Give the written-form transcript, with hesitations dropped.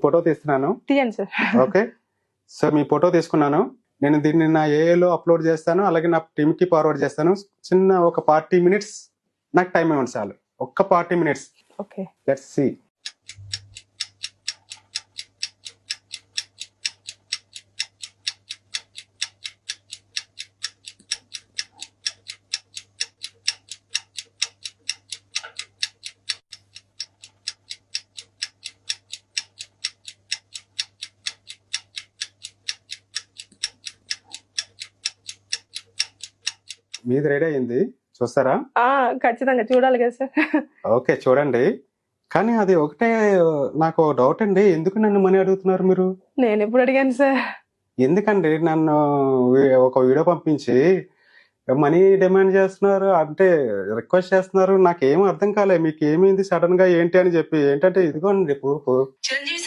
Photo తీస్తున్నాను. తీయండి sir. Okay, so మీ photo తీసుకున్నాను. నేను దీన్ని నా ఏఏలో అప్లోడ్ చేస్తాను, అలాగే నా టీమ్కి ఫార్వర్డ్ చేస్తాను. చిన్న ఒక 40 minutes నాకు టైం ఇవ్వండి చాలు. ఒక్క 40 minutes. ఓకే. Let's see. మీది రెడీ అయింది, చూస్తారా? ఖచ్చితంగా చూడాలి కదా సార్. ఓకే, చూడండి. కానీ అది ఒకటే నాకు డౌట్ అండి, ఎందుకు నన్ను మనీ అడుగుతున్నారు మీరు? నేను ఎప్పుడు అడిగాను సార్? ఎందుకండి నన్ను ఒక వీడియో పంపించి మనీ డిమాండ్ చేస్తున్నారు, అంటే రిక్వెస్ట్ చేస్తున్నారు? నాకేం అర్థం కాలే. మీకు ఏమైంది సడన్ గా ఏంటి అని చెప్పి. ఏంటంటే ఇదిగోండి ప్రూఫ్. చిరంజీవి